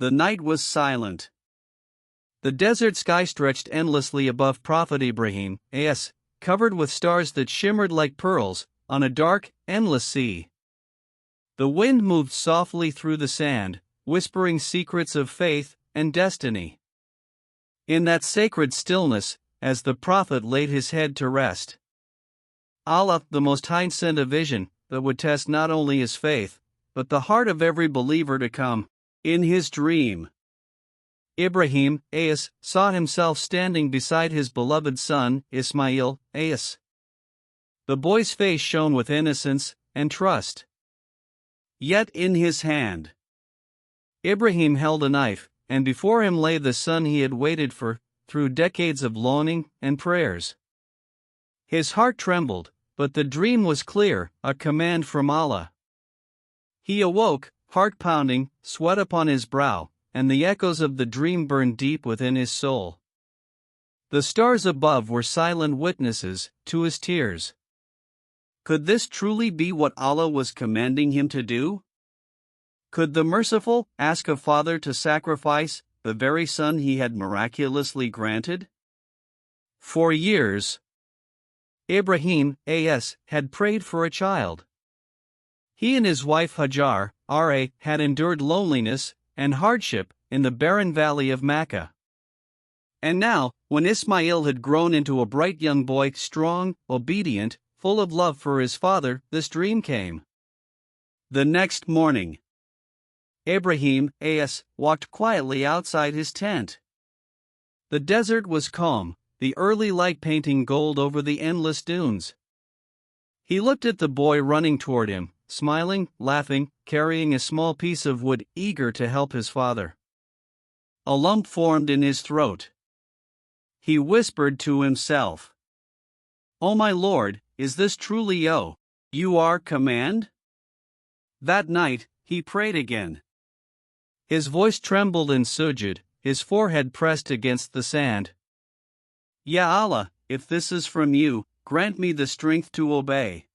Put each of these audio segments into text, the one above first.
The night was silent. The desert sky stretched endlessly above Prophet Ibrahim, covered with stars that shimmered like pearls, on a dark, endless sea. The wind moved softly through the sand, whispering secrets of faith and destiny. In that sacred stillness, as the prophet laid his head to rest, Allah the Most High sent a vision that would test not only his faith, but the heart of every believer to come. In his dream, Ibrahim saw himself standing beside his beloved son Ismaeel. The boy's face shone with innocence and trust. Yet in his hand, Ibrahim held a knife, and before him lay the son he had waited for, through decades of longing and prayers. His heart trembled, but the dream was clear, a command from Allah. He awoke, heart pounding, sweat upon his brow, and the echoes of the dream burned deep within his soul. The stars above were silent witnesses to his tears. Could this truly be what Allah was commanding him to do? Could the Merciful ask a father to sacrifice the very son he had miraculously granted? For years, Ibrahim had prayed for a child. He and his wife Hajar had endured loneliness and hardship in the barren valley of Mecca. And now, when Ismaeel had grown into a bright young boy, strong, obedient, full of love for his father, this dream came. The next morning, Ibrahim walked quietly outside his tent. The desert was calm, the early light painting gold over the endless dunes. He looked at the boy running toward him, smiling, laughing, carrying a small piece of wood, eager to help his father. A lump formed in his throat. He whispered to himself, "Oh my Lord, is this truly your command?" That night, he prayed again. His voice trembled in sujud, his forehead pressed against the sand. "Ya Allah, if this is from you, grant me the strength to obey.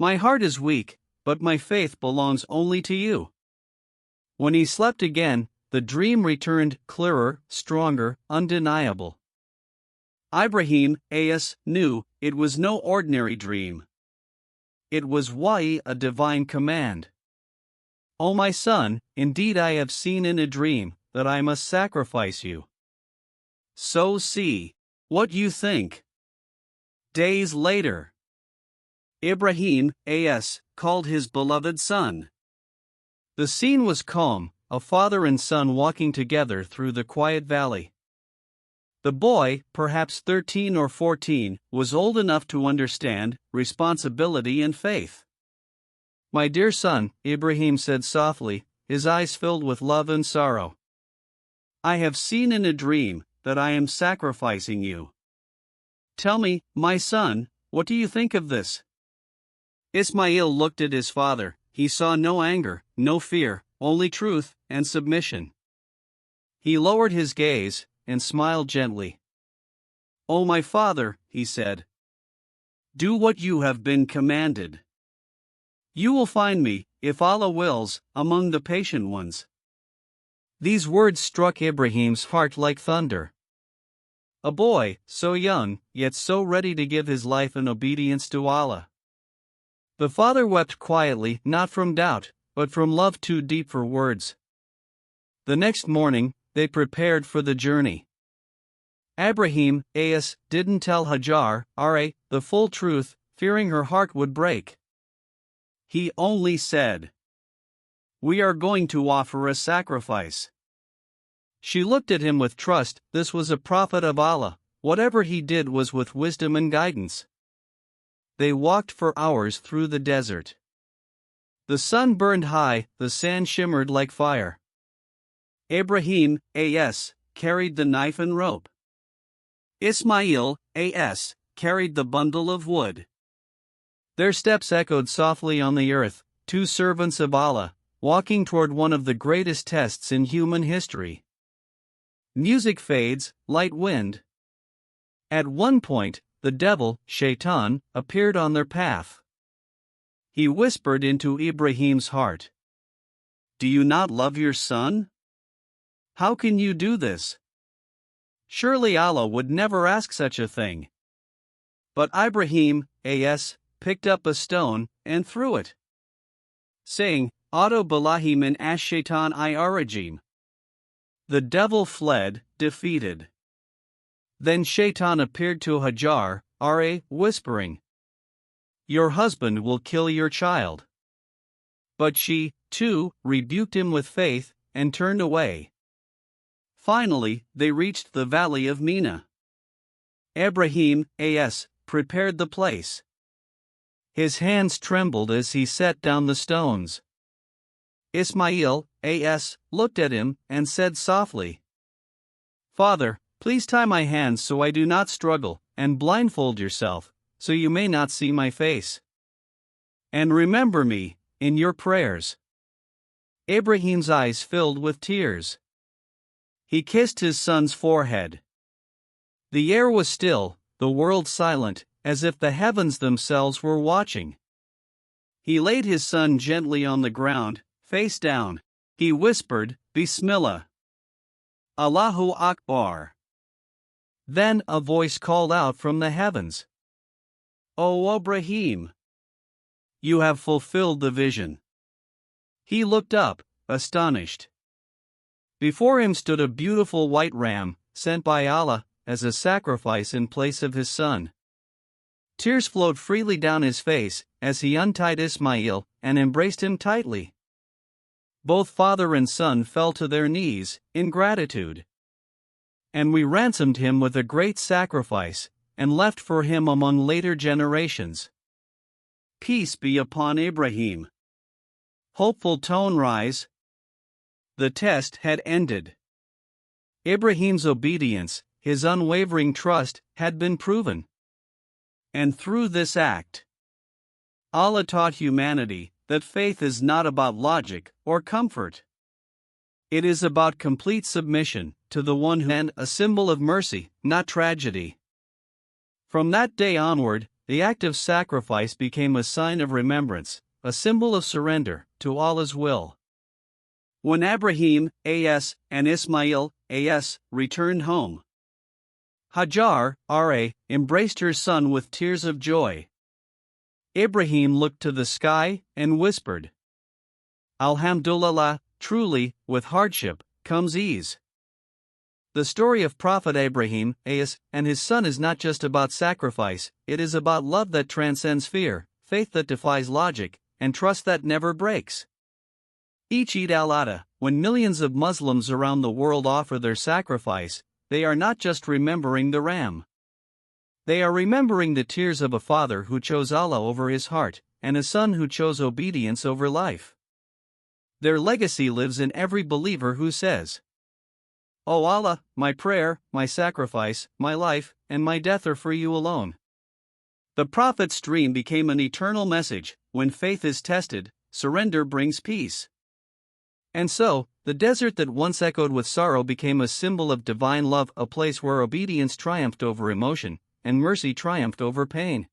My heart is weak, but my faith belongs only to you." When he slept again, the dream returned, clearer, stronger, undeniable. Ibrahim knew it was no ordinary dream. It was wahy, a divine command. "O my son, indeed I have seen in a dream that I must sacrifice you. So see what you think." Days later, Ibrahim called his beloved son. The scene was calm, a father and son walking together through the quiet valley. The boy, perhaps 13 or 14, was old enough to understand responsibility and faith. "My dear son," Ibrahim said softly, his eyes filled with love and sorrow, "I have seen in a dream that I am sacrificing you. Tell me, my son, what do you think of this?" Ismaeel looked at his father. He saw no anger, no fear, only truth and submission. He lowered his gaze and smiled gently. "O my father," he said, "do what you have been commanded. You will find me, if Allah wills, among the patient ones." These words struck Ibrahim's heart like thunder. A boy, so young, yet so ready to give his life in obedience to Allah. The father wept quietly, not from doubt, but from love too deep for words. The next morning, they prepared for the journey. Ibrahim didn't tell Hajar the full truth, fearing her heart would break. He only said, "We are going to offer a sacrifice." She looked at him with trust. This was a prophet of Allah. Whatever he did was with wisdom and guidance. They walked for hours through the desert. The sun burned high, the sand shimmered like fire. Ibrahim carried the knife and rope. Ismaeel carried the bundle of wood. Their steps echoed softly on the earth, two servants of Allah, walking toward one of the greatest tests in human history. Music fades, light wind. At one point, the devil, Shaitan, appeared on their path. He whispered into Ibrahim's heart, "Do you not love your son? How can you do this? Surely Allah would never ask such a thing. But Ibrahim picked up a stone and threw it, saying, Auto Billahi min ash-shaytan I-rajim. The devil fled, defeated. Then Shaitan appeared to Hajar, whispering, Your husband will kill your child. But she, too, rebuked him with faith, and turned away. Finally, they reached the valley of Mina. Ibrahim prepared the place. His hands trembled as he set down the stones. Ismaeel looked at him and said softly, Father, please tie my hands so I do not struggle, and blindfold yourself, so you may not see my face. And remember me in your prayers. Ibrahim's eyes filled with tears. He kissed his son's forehead. The air was still, the world silent, as if the heavens themselves were watching. He laid his son gently on the ground, face down. He whispered, Bismillah. Allahu Akbar. Then a voice called out from the heavens, O Ibrahim! You have fulfilled the vision. He looked up, astonished. Before him stood a beautiful white ram, sent by Allah as a sacrifice in place of his son. Tears flowed freely down his face as he untied Ismaeel and embraced him tightly. Both father and son fell to their knees in gratitude. And we ransomed him with a great sacrifice, and left for him among later generations. Peace be upon Ibrahim. Hopeful tone rise. The test had ended. Ibrahim's obedience, his unwavering trust, had been proven. And through this act, Allah taught humanity that faith is not about logic or comfort. It is about complete submission to the one who is a symbol of mercy, not tragedy. From that day onward, the act of sacrifice became a sign of remembrance, a symbol of surrender to Allah's will. When Ibrahim and Ismaeel returned home, Hajar embraced her son with tears of joy. Ibrahim looked to the sky and whispered, Alhamdulillah, truly, with hardship comes ease. The story of Prophet Ibrahim and his son is not just about sacrifice, it is about love that transcends fear, faith that defies logic, and trust that never breaks. Each Eid al-Adha, when millions of Muslims around the world offer their sacrifice, they are not just remembering the ram. They are remembering the tears of a father who chose Allah over his heart, and a son who chose obedience over life. Their legacy lives in every believer who says, O Allah, my prayer, my sacrifice, my life, and my death are for you alone. The Prophet's dream became an eternal message: when faith is tested, surrender brings peace. And so, the desert that once echoed with sorrow became a symbol of divine love, a place where obedience triumphed over emotion, and mercy triumphed over pain.